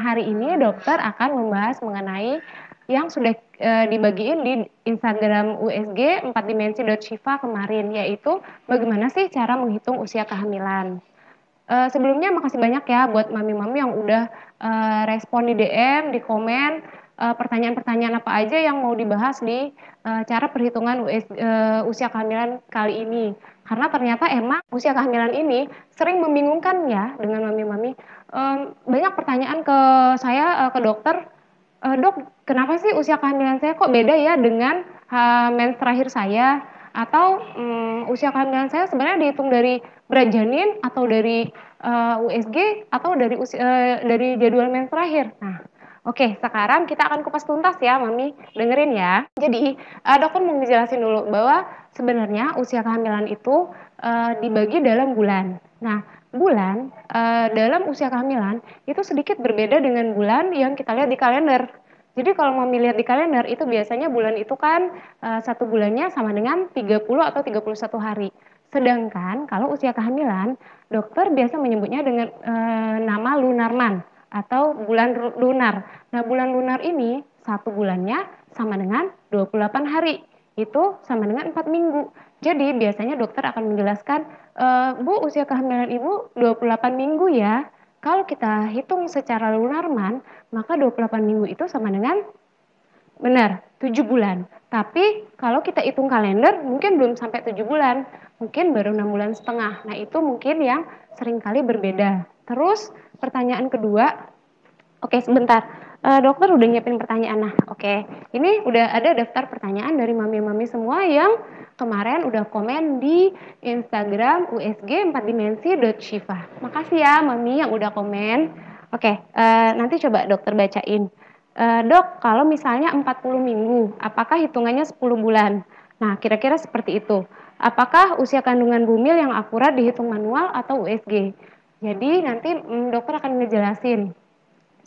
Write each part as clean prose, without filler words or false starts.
hari ini dokter akan membahas mengenai yang sudah dibagiin di Instagram USG 4dimensi.shiva kemarin, yaitu bagaimana sih cara menghitung usia kehamilan. Sebelumnya makasih banyak ya buat mami-mami yang udah respon di DM, di komen, pertanyaan-pertanyaan apa aja yang mau dibahas di cara perhitungan usia kehamilan kali ini. Karena ternyata emang usia kehamilan ini sering membingungkan ya dengan mami-mami. Banyak pertanyaan ke saya, ke dokter, Dok, kenapa sih usia kehamilan saya kok beda ya dengan mens terakhir saya? Atau usia kehamilan saya sebenarnya dihitung dari berat janin atau dari USG atau dari jadwal mens terakhir? Nah, oke, sekarang kita akan kupas tuntas ya, Mami. Dengerin ya. Jadi, dokter mau ngejelasin dulu bahwa sebenarnya usia kehamilan itu dibagi dalam bulan. Nah, bulan dalam usia kehamilan itu sedikit berbeda dengan bulan yang kita lihat di kalender. Jadi kalau Mami lihat di kalender itu biasanya bulan itu kan satu bulannya sama dengan 30 atau 31 hari. Sedangkan kalau usia kehamilan, dokter biasa menyebutnya dengan nama lunar month atau bulan lunar. Nah, bulan lunar ini satu bulannya sama dengan 28 hari. Itu sama dengan 4 minggu. Jadi biasanya dokter akan menjelaskan, Bu, usia kehamilan Ibu 28 minggu ya. Kalau kita hitung secara lunar month, maka 28 minggu itu sama dengan benar 7 bulan. Tapi kalau kita hitung kalender mungkin belum sampai 7 bulan, mungkin baru 6 bulan setengah. Nah, itu mungkin yang seringkali berbeda. Terus pertanyaan kedua, oke, sebentar. Dokter udah nyiapin pertanyaan. Nah, oke. Ini udah ada daftar pertanyaan dari mami-mami semua yang kemarin udah komen di Instagram USG 4dimensi.shiva. Makasih ya mami yang udah komen. Oke, nanti coba dokter bacain. Dok, kalau misalnya 40 minggu, apakah hitungannya 10 bulan? Nah, kira-kira seperti itu. Apakah usia kandungan bumil yang akurat dihitung manual atau USG? Jadi nanti dokter akan ngejelasin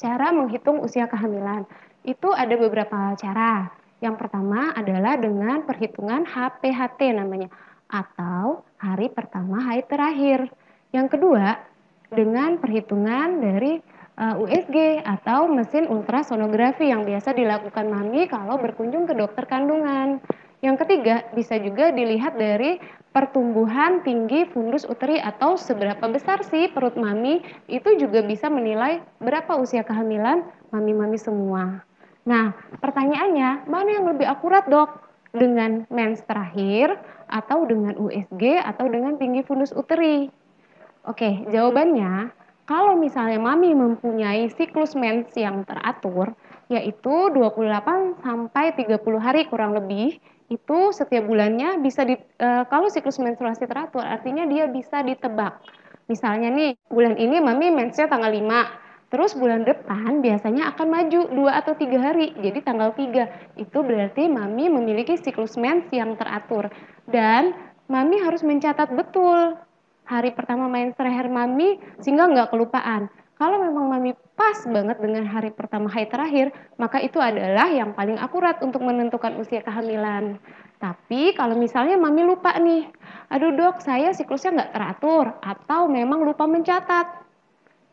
cara menghitung usia kehamilan. Itu ada beberapa cara. Yang pertama adalah dengan perhitungan HPHT namanya, atau hari pertama haid terakhir. Yang kedua, dengan perhitungan dari USG atau mesin ultrasonografi yang biasa dilakukan mami kalau berkunjung ke dokter kandungan. Yang ketiga, bisa juga dilihat dari pertumbuhan tinggi fundus uteri atau seberapa besar sih perut mami, itu juga bisa menilai berapa usia kehamilan mami-mami semua. Nah, pertanyaannya, mana yang lebih akurat dok? Dengan mens terakhir atau dengan USG atau dengan tinggi fundus uteri? Oke, jawabannya, kalau misalnya mami mempunyai siklus mens yang teratur, yaitu 28 sampai 30 hari kurang lebih, itu setiap bulannya bisa kalau siklus menstruasi teratur artinya dia bisa ditebak. Misalnya nih, bulan ini mami mensnya tanggal 5, terus bulan depan biasanya akan maju 2 atau 3 hari, jadi tanggal 3. Itu berarti mami memiliki siklus mens yang teratur. Dan mami harus mencatat betul hari pertama mens terakhir mami sehingga nggak kelupaan. Kalau memang mami pas banget dengan hari pertama haid terakhir, maka itu adalah yang paling akurat untuk menentukan usia kehamilan. Tapi kalau misalnya mami lupa nih, aduh dok saya siklusnya nggak teratur atau memang lupa mencatat.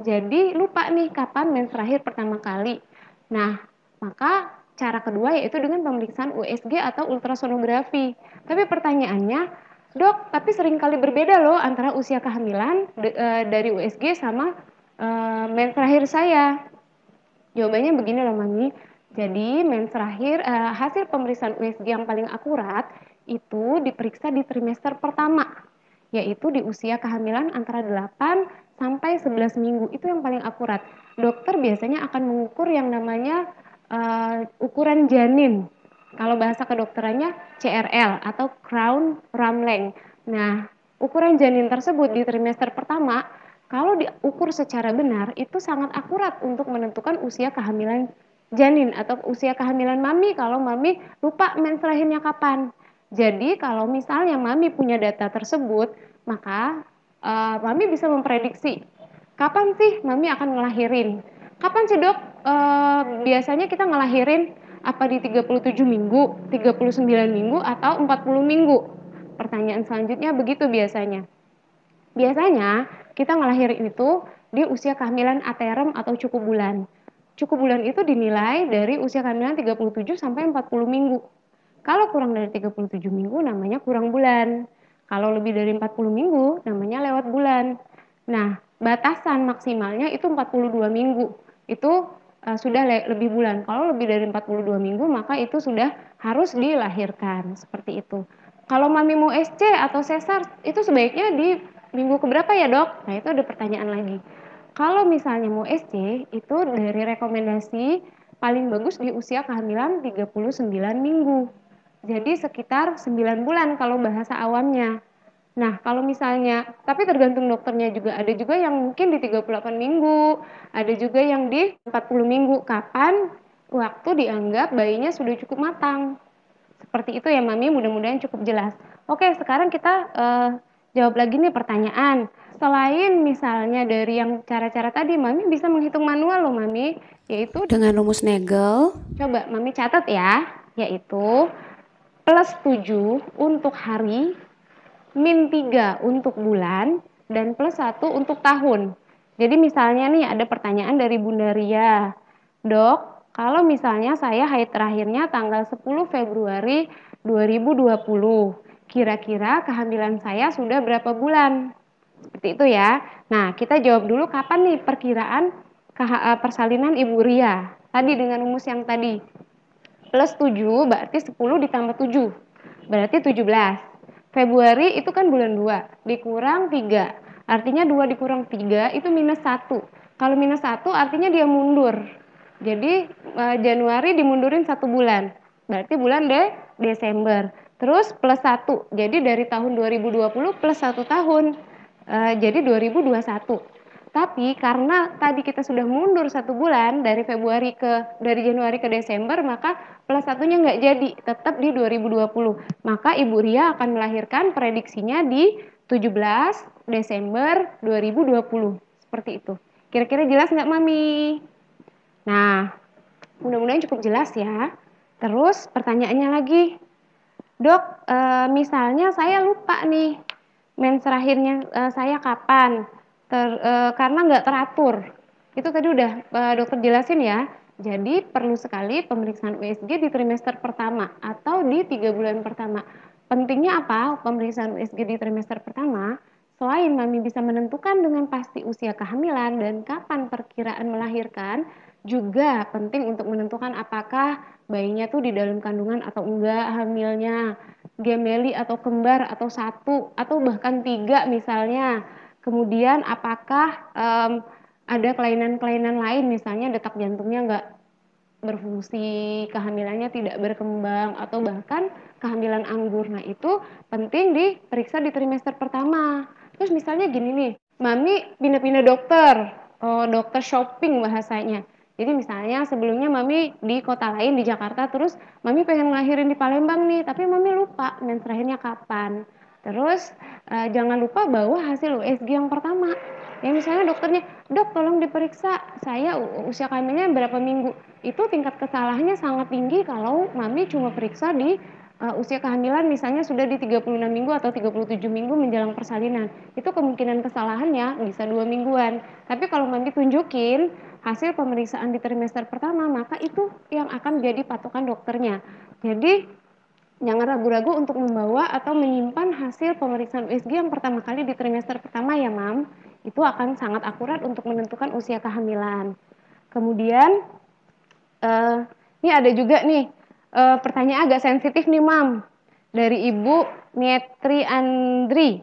Jadi lupa nih kapan mens terakhir pertama kali. Nah, maka cara kedua yaitu dengan pemeriksaan USG atau ultrasonografi. Tapi pertanyaannya, dok, tapi seringkali berbeda loh antara usia kehamilan dari USG sama mens terakhir saya. Jawabannya begini loh Mami. Jadi mens terakhir, hasil pemeriksaan USG yang paling akurat itu diperiksa di trimester pertama, yaitu di usia kehamilan antara 8 sampai 11 minggu. Itu yang paling akurat. Dokter biasanya akan mengukur yang namanya ukuran janin. Kalau bahasa kedokterannya CRL atau crown ram length. Nah, ukuran janin tersebut di trimester pertama kalau diukur secara benar itu sangat akurat untuk menentukan usia kehamilan janin atau usia kehamilan mami kalau mami lupa mens terakhirnya kapan. Jadi kalau misalnya mami punya data tersebut, maka mami bisa memprediksi kapan sih mami akan ngelahirin. Kapan sih dok biasanya kita ngelahirin apa di 37 minggu, 39 minggu atau 40 minggu? Pertanyaan selanjutnya begitu biasanya. Biasanya kita ngelahirin itu di usia kehamilan aterem atau cukup bulan. cukup bulan itu dinilai dari usia kehamilan 37 sampai 40 minggu. Kalau kurang dari 37 minggu namanya kurang bulan. Kalau lebih dari 40 minggu namanya lewat bulan. Nah, batasan maksimalnya itu 42 minggu. Itu sudah lebih bulan. Kalau lebih dari 42 minggu maka itu sudah harus dilahirkan. Seperti itu. Kalau mami mau SC atau sesar itu sebaiknya di minggu keberapa ya dok? Nah itu ada pertanyaan lagi. Kalau misalnya mau SC itu dari rekomendasi paling bagus di usia kehamilan 39 minggu. Jadi sekitar 9 bulan kalau bahasa awamnya. Nah, kalau misalnya, tapi tergantung dokternya juga. Ada juga yang mungkin di 38 minggu, ada juga yang di 40 minggu. Kapan waktu dianggap bayinya sudah cukup matang. Seperti itu ya Mami, mudah-mudahan cukup jelas. Oke, sekarang kita jawab lagi nih pertanyaan. Selain misalnya dari yang cara-cara tadi, Mami bisa menghitung manual loh Mami, yaitu Dengan rumus Nagel, coba Mami catat ya, yaitu plus 7 untuk hari, min 3 untuk bulan, dan plus 1 untuk tahun. Jadi misalnya nih ada pertanyaan dari Bunda Ria. Dok, kalau misalnya saya haid terakhirnya tanggal 10 Februari 2020, kira-kira kehamilan saya sudah berapa bulan? Seperti itu ya. Nah, kita jawab dulu kapan nih perkiraan persalinan Ibu Ria. Tadi dengan rumus yang tadi. Plus 7 berarti 10 ditambah 7. Berarti 17. Februari itu kan bulan 2. Dikurang 3. Artinya 2 dikurang 3 itu minus 1. Kalau minus 1 artinya dia mundur. Jadi Januari dimundurin 1 bulan. Berarti bulan Desember. Terus plus 1. Jadi dari tahun 2020 plus 1 tahun. Jadi 2021. Tapi karena tadi kita sudah mundur 1 bulan dari Januari ke Desember, maka plus satunya nggak jadi, tetap di 2020. Maka Ibu Ria akan melahirkan prediksinya di 17 Desember 2020. Seperti itu. Kira-kira jelas nggak Mami? Nah, mudah-mudahan cukup jelas ya. Terus pertanyaannya lagi, dok, misalnya saya lupa nih mens terakhirnya saya kapan, karena nggak teratur. Itu tadi udah dokter jelasin ya. Jadi perlu sekali pemeriksaan USG di trimester pertama atau di 3 bulan pertama. Pentingnya apa pemeriksaan USG di trimester pertama? Selain Mami bisa menentukan dengan pasti usia kehamilan dan kapan perkiraan melahirkan, juga penting untuk menentukan apakah bayinya tuh di dalam kandungan atau enggak hamilnya, gemeli atau kembar atau satu atau bahkan 3 misalnya. Kemudian apakah ada kelainan-kelainan lain misalnya detak jantungnya enggak berfungsi, kehamilannya tidak berkembang atau bahkan kehamilan anggur. Nah, itu penting diperiksa di trimester pertama. Terus misalnya gini nih, Mami pindah-pindah dokter, dokter shopping bahasanya. Jadi misalnya sebelumnya Mami di kota lain di Jakarta, terus Mami pengen ngelahirin di Palembang nih, tapi Mami lupa mens terakhirnya kapan. Terus jangan lupa bawa hasil USG yang pertama. Ya misalnya dokternya, dok tolong diperiksa saya usia kehamilannya berapa minggu. Itu tingkat kesalahannya sangat tinggi kalau Mami cuma periksa di usia kehamilan misalnya sudah di 36 minggu atau 37 minggu menjelang persalinan. Itu kemungkinan kesalahannya bisa 2 mingguan. Tapi kalau Mami tunjukin hasil pemeriksaan di trimester pertama, maka itu yang akan jadi patokan dokternya. Jadi jangan ragu-ragu untuk membawa atau menyimpan hasil pemeriksaan USG yang pertama kali di trimester pertama ya, Mam. Itu akan sangat akurat untuk menentukan usia kehamilan. Kemudian ini ada juga nih pertanyaan agak sensitif nih, Mam. Dari Ibu Netri Andri.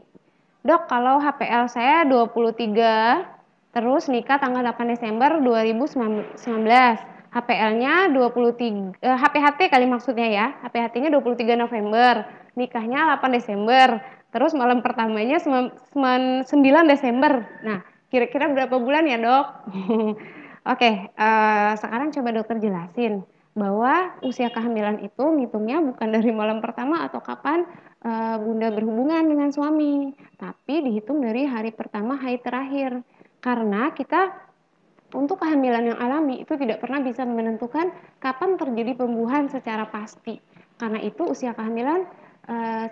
Dok, kalau HPL saya 23, terus nikah tanggal 8 Desember 2019. HPL-nya 23, HPHT kali maksudnya ya. HPHT-nya 23 November, nikahnya 8 Desember. Terus malam pertamanya 9 Desember. Nah, kira-kira berapa bulan ya, Dok? Oke, sekarang coba dokter jelasin bahwa usia kehamilan itu ngitungnya bukan dari malam pertama atau kapan Bunda berhubungan dengan suami, tapi dihitung dari hari pertama haid terakhir. Karena kita untuk kehamilan yang alami itu tidak pernah bisa menentukan kapan terjadi pembuahan secara pasti. Karena itu usia kehamilan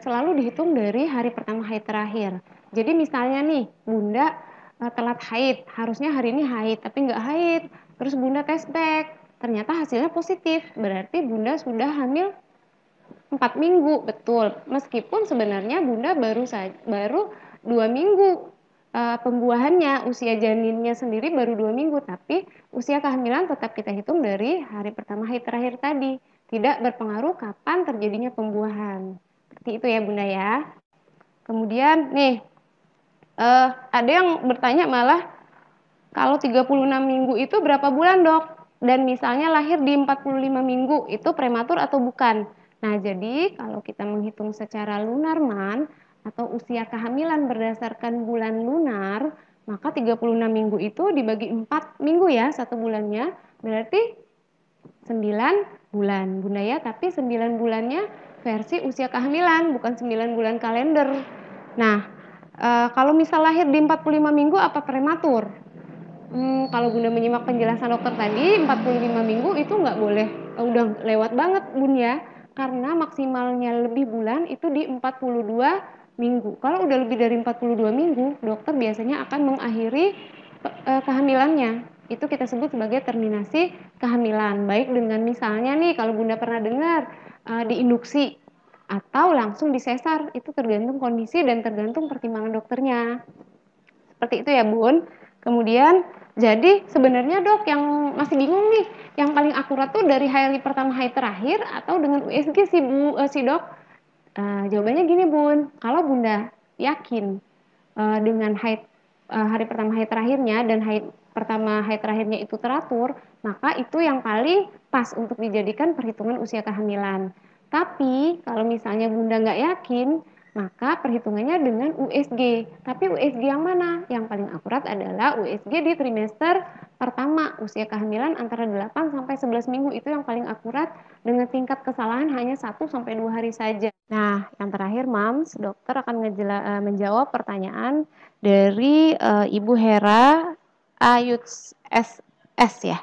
selalu dihitung dari hari pertama haid terakhir. Jadi misalnya nih Bunda telat haid, harusnya hari ini haid tapi nggak haid, Terus Bunda tes back, ternyata hasilnya positif, berarti Bunda sudah hamil 4 minggu, betul. Meskipun sebenarnya Bunda baru 2 minggu pembuahannya, usia janinnya sendiri baru 2 minggu, tapi usia kehamilan tetap kita hitung dari hari pertama haid terakhir tadi. Tidak berpengaruh kapan terjadinya pembuahan. Seperti itu ya Bunda ya. Kemudian nih, ada yang bertanya malah, kalau 36 minggu itu berapa bulan dok? Dan misalnya lahir di 45 minggu, itu prematur atau bukan? Nah, jadi kalau kita menghitung secara lunar man atau usia kehamilan berdasarkan bulan lunar, maka 36 minggu itu dibagi 4 minggu ya, satu bulannya, berarti 9 bulan Bunda ya, tapi 9 bulannya versi usia kehamilan, bukan 9 bulan kalender. Nah, kalau misal lahir di 45 minggu apa prematur? Kalau Bunda menyimak penjelasan dokter tadi, 45 minggu itu nggak boleh, udah lewat banget Bun ya, karena maksimalnya lebih bulan itu di 42 minggu. Kalau udah lebih dari 42 minggu, dokter biasanya akan mengakhiri kehamilannya. Itu kita sebut sebagai terminasi kehamilan. Baik dengan misalnya nih, kalau Bunda pernah dengar diinduksi atau langsung disesar, itu tergantung kondisi dan tergantung pertimbangan dokternya. Seperti itu ya Bun. Kemudian jadi sebenarnya dok yang masih bingung nih, yang paling akurat tuh dari hari pertama haid terakhir atau dengan USG si dok? Jawabannya gini Bun, kalau Bunda yakin dengan haid hari pertama haid terakhirnya dan pertama haid terakhirnya itu teratur, maka itu yang paling pas untuk dijadikan perhitungan usia kehamilan. Tapi kalau misalnya Bunda nggak yakin, maka perhitungannya dengan USG. Tapi USG yang mana? Yang paling akurat adalah USG di trimester pertama, usia kehamilan antara 8 sampai 11 minggu, itu yang paling akurat dengan tingkat kesalahan hanya 1 sampai 2 hari saja. Nah, yang terakhir Mams, dokter akan menjawab pertanyaan dari Ibu Hera Ayuts SS ya.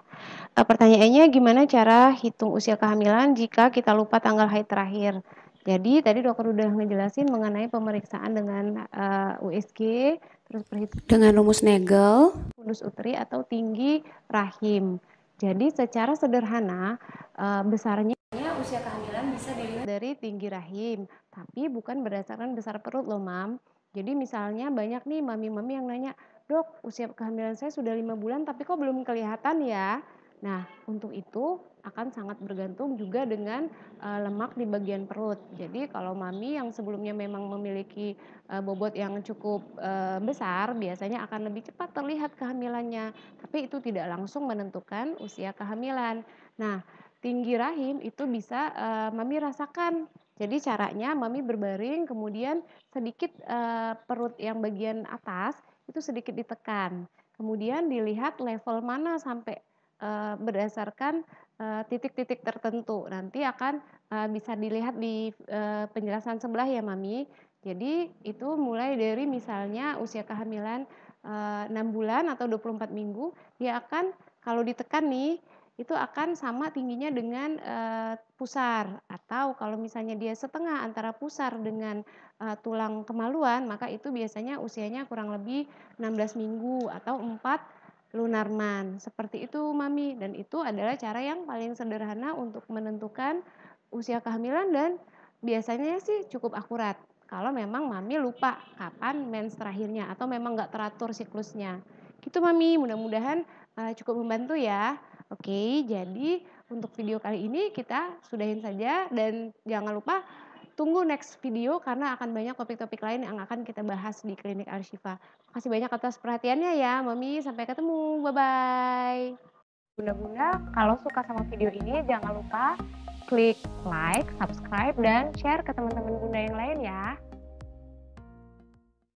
Pertanyaannya, gimana cara hitung usia kehamilan jika kita lupa tanggal haid terakhir? Jadi tadi dokter udah ngejelasin mengenai pemeriksaan dengan USG, terus perhitungan dengan rumus Nagel, fundus uteri atau tinggi rahim. Jadi secara sederhana besarnya usia kehamilan bisa dilihat dari tinggi rahim, tapi bukan berdasarkan besar perut loh Mam. Jadi misalnya banyak nih mami-mami yang nanya, dok usia kehamilan saya sudah 5 bulan tapi kok belum kelihatan ya? Nah, untuk itu akan sangat bergantung juga dengan lemak di bagian perut. Jadi kalau mami yang sebelumnya memang memiliki bobot yang cukup besar, biasanya akan lebih cepat terlihat kehamilannya. Tapi itu tidak langsung menentukan usia kehamilan. Nah, tinggi rahim itu bisa mami rasakan. Jadi caranya mami berbaring, kemudian sedikit perut yang bagian atas itu sedikit ditekan. Kemudian dilihat level mana sampai berdasarkan titik-titik tertentu. Nanti akan bisa dilihat di penjelasan sebelah ya Mami. Jadi itu mulai dari misalnya usia kehamilan 6 bulan atau 24 minggu, dia akan kalau ditekan nih itu akan sama tingginya dengan pusar, atau kalau misalnya dia setengah antara pusar dengan tulang kemaluan, maka itu biasanya usianya kurang lebih 16 minggu atau 4 lunarman. Seperti itu Mami, dan itu adalah cara yang paling sederhana untuk menentukan usia kehamilan dan biasanya sih cukup akurat. Kalau memang Mami lupa kapan mens terakhirnya atau memang nggak teratur siklusnya. Gitu Mami, mudah-mudahan cukup membantu ya. Oke, jadi untuk video kali ini kita sudahin saja dan jangan lupa tunggu next video karena akan banyak topik-topik lain yang akan kita bahas di Klinik Arshifa. Makasih banyak atas perhatiannya ya, Mami. Sampai ketemu. Bye-bye. Bunda-bunda, kalau suka sama video ini jangan lupa klik like, subscribe, dan share ke teman-teman Bunda yang lain ya.